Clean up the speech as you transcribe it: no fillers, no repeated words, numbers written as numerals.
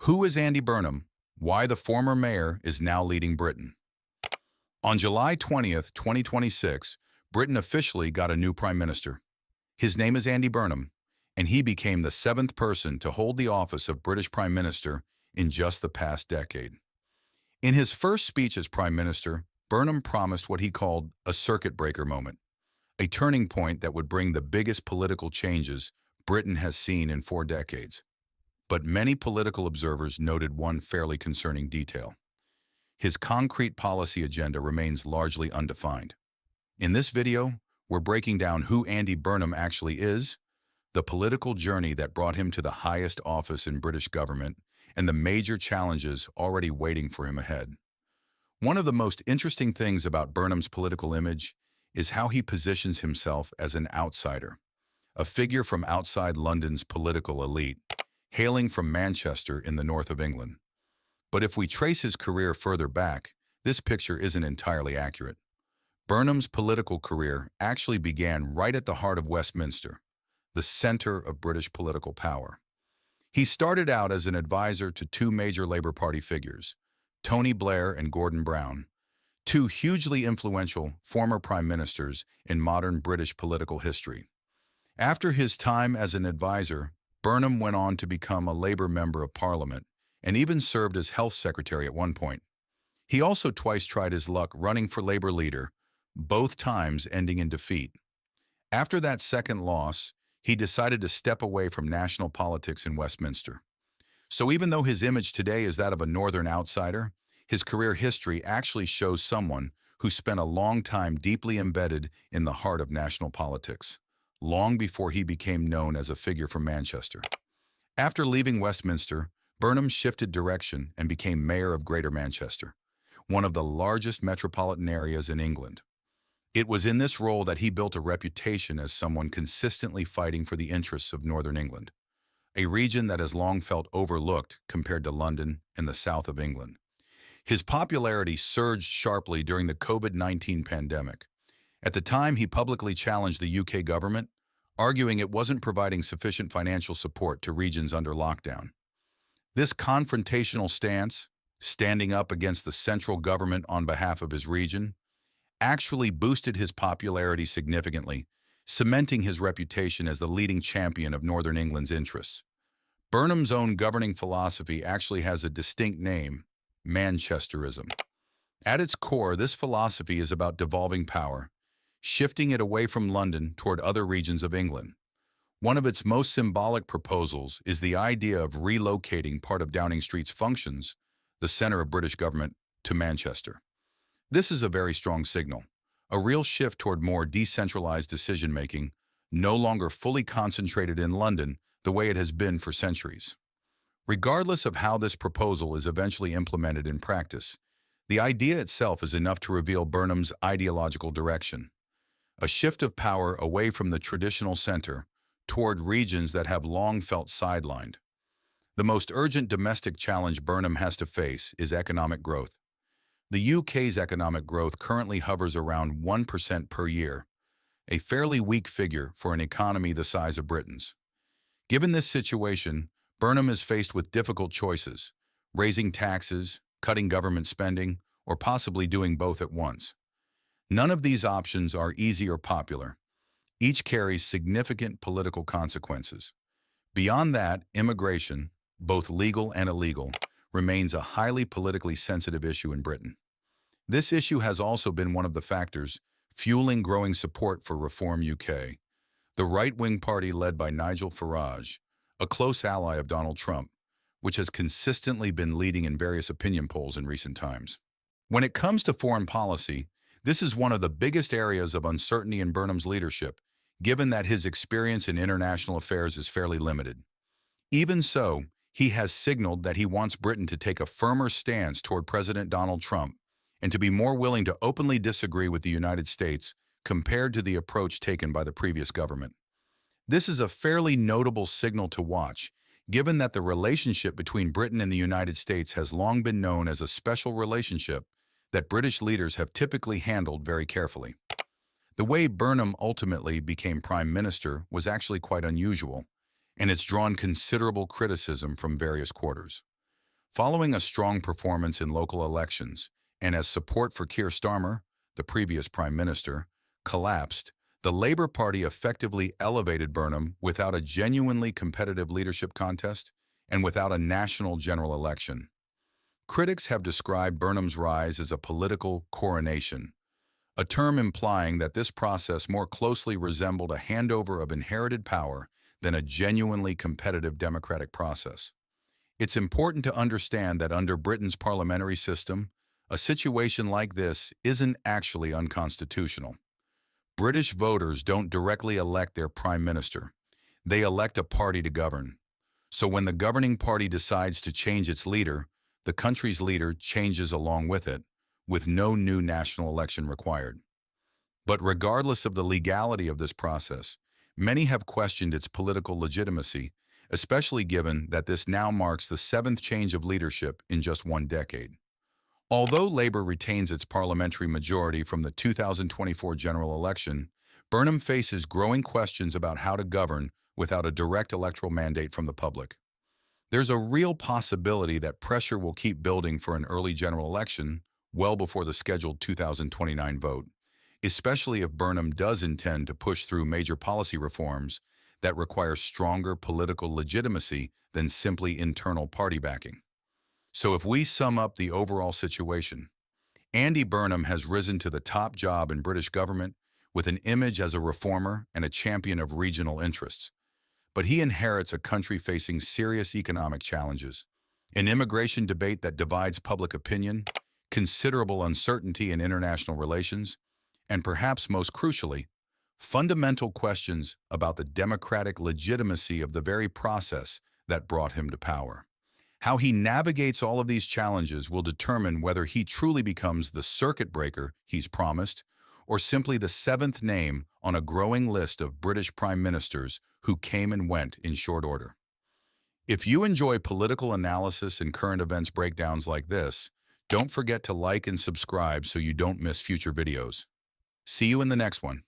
Who is Andy Burnham? Why the former mayor is now leading Britain. On July 20th, 2026, Britain officially got a new prime minister. His name is Andy Burnham, and he became the seventh person to hold the office of British Prime Minister in just the past decade. In his first speech as Prime Minister, Burnham promised what he called a circuit breaker moment, a turning point that would bring the biggest political changes Britain has seen in 4 decades. But many political observers noted one fairly concerning detail. His concrete policy agenda remains largely undefined. In this video, we're breaking down who Andy Burnham actually is, the political journey that brought him to the highest office in British government, and the major challenges already waiting for him ahead. One of the most interesting things about Burnham's political image is how he positions himself as an outsider, a figure from outside London's political elite, hailing from Manchester in the north of England. But if we trace his career further back, this picture isn't entirely accurate. Burnham's political career actually began right at the heart of Westminster, the center of British political power. He started out as an advisor to two major Labour Party figures, Tony Blair and Gordon Brown, two hugely influential former prime ministers in modern British political history. After his time as an advisor, Burnham went on to become a Labour Member of Parliament and even served as Health Secretary at one point. He also twice tried his luck running for Labour leader, both times ending in defeat. After that second loss, he decided to step away from national politics in Westminster. So even though his image today is that of a northern outsider, his career history actually shows someone who spent a long time deeply embedded in the heart of national politics, long before he became known as a figure from Manchester. After leaving Westminster, Burnham shifted direction and became mayor of Greater Manchester, one of the largest metropolitan areas in England. It was in this role that he built a reputation as someone consistently fighting for the interests of Northern England, a region that has long felt overlooked compared to London and the south of England. His popularity surged sharply during the COVID-19 pandemic. At the time, he publicly challenged the UK government, arguing it wasn't providing sufficient financial support to regions under lockdown. This confrontational stance, standing up against the central government on behalf of his region, actually boosted his popularity significantly, cementing his reputation as the leading champion of Northern England's interests. Burnham's own governing philosophy actually has a distinct name: Manchesterism. At its core, this philosophy is about devolving power, shifting it away from London toward other regions of England. One of its most symbolic proposals is the idea of relocating part of Downing Street's functions, the center of British government, to Manchester. This is a very strong signal, a real shift toward more decentralized decision-making, no longer fully concentrated in London the way it has been for centuries. Regardless of how this proposal is eventually implemented in practice, the idea itself is enough to reveal Burnham's ideological direction: a shift of power away from the traditional center toward regions that have long felt sidelined. The most urgent domestic challenge Burnham has to face is economic growth. The UK's economic growth currently hovers around 1% per year, a fairly weak figure for an economy the size of Britain's. Given this situation, Burnham is faced with difficult choices: raising taxes, cutting government spending, or possibly doing both at once. None of these options are easy or popular. Each carries significant political consequences. Beyond that, immigration, both legal and illegal, remains a highly politically sensitive issue in Britain. This issue has also been one of the factors fueling growing support for Reform UK, the right-wing party led by Nigel Farage, a close ally of Donald Trump, which has consistently been leading in various opinion polls in recent times. When it comes to foreign policy, this is one of the biggest areas of uncertainty in Burnham's leadership, given that his experience in international affairs is fairly limited. Even so, he has signaled that he wants Britain to take a firmer stance toward President Donald Trump and to be more willing to openly disagree with the United States compared to the approach taken by the previous government. This is a fairly notable signal to watch, given that the relationship between Britain and the United States has long been known as a special relationship that British leaders have typically handled very carefully. The way Burnham ultimately became Prime Minister was actually quite unusual, and it's drawn considerable criticism from various quarters. Following a strong performance in local elections, and as support for Keir Starmer, the previous prime minister, collapsed, the Labour Party effectively elevated Burnham without a genuinely competitive leadership contest and without a national general election. Critics have described Burnham's rise as a political coronation, a term implying that this process more closely resembled a handover of inherited power than a genuinely competitive democratic process. It's important to understand that under Britain's parliamentary system, a situation like this isn't actually unconstitutional. British voters don't directly elect their prime minister. They elect a party to govern. So when the governing party decides to change its leader, the country's leader changes along with it, with no new national election required. But regardless of the legality of this process, many have questioned its political legitimacy, especially given that this now marks the seventh change of leadership in just one decade. Although Labour retains its parliamentary majority from the 2024 general election, Burnham faces growing questions about how to govern without a direct electoral mandate from the public. There's a real possibility that pressure will keep building for an early general election well before the scheduled 2029 vote, especially if Burnham does intend to push through major policy reforms that require stronger political legitimacy than simply internal party backing. So if we sum up the overall situation, Andy Burnham has risen to the top job in British government with an image as a reformer and a champion of regional interests. But he inherits a country facing serious economic challenges, an immigration debate that divides public opinion, considerable uncertainty in international relations, and perhaps most crucially, fundamental questions about the democratic legitimacy of the very process that brought him to power. How he navigates all of these challenges will determine whether he truly becomes the circuit breaker he's promised, or simply the seventh name on a growing list of British prime ministers who came and went in short order. If you enjoy political analysis and current events breakdowns like this, don't forget to like and subscribe so you don't miss future videos. See you in the next one.